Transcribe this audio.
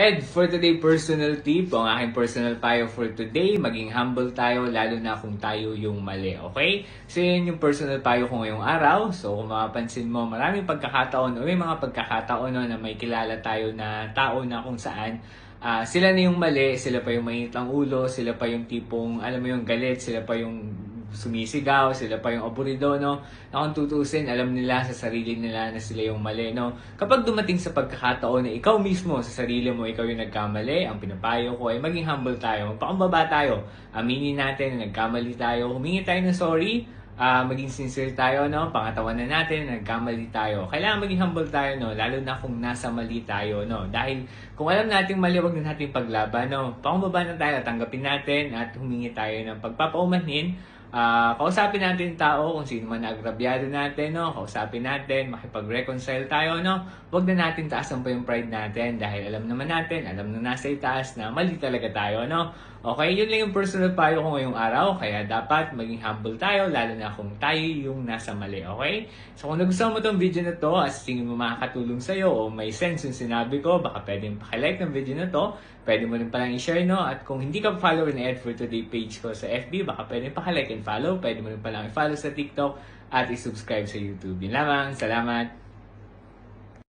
Ed, for today personal tip, ang aking personal payo for today, maging humble tayo lalo na kung tayo yung mali, okay? So yun yung personal payo ko ngayong araw. So kung mapapansin mo, maraming pagkakataon o may mga pagkakataon no, na may kilala tayo na tao na kung saan sila na yung mali, sila pa yung mainit ang ulo, sila pa yung tipong, alam mo yung galit, sila pa yung sumisigaw, sila pa yung aburido, no? Na kung tutusin, alam nila sa sarili nila na sila yung mali, no? Kapag dumating sa pagkakataon na ikaw mismo sa sarili mo, ikaw yung nagkamali, ang pinapayo ko ay maging humble tayo, magpakumbaba tayo, aminin natin na nagkamali tayo, humingi tayo ng sorry, maging sincere tayo, no? Pangatawanan natin na nagkamali tayo. Kailangan maging humble tayo, no? Lalo na kung nasa mali tayo, no? Dahil kung alam nating mali, wag na natin paglaban, no? Pakumbaba na tayo, tanggapin natin at humingi tayo ng pagpapaumanhin. Kausapin natin yung tao kung sino man agrabyado natin, no? Kausapin natin, makipag-reconcile tayo, no? Huwag na natin taasan pa yung pride natin dahil alam naman natin, alam na nasa itaas na mali talaga tayo, no? Okay, yun lang yung personal payo ko ngayong araw, kaya dapat maging humble tayo, lalo na kung tayo yung nasa mali, okay? So kung nagustuhan mo tong video na to, at tingin mo makakatulong sa'yo o may sense yung sinabi ko, baka pwedeng pakilike ng video na to, pwede mo rin palang i-share, no? At kung hindi ka follower ni Ed for Today page ko sa FB, baka pwedeng pakilike and follow, pwede mo rin palang i-follow sa TikTok at i-subscribe sa YouTube. Yun lamang, salamat!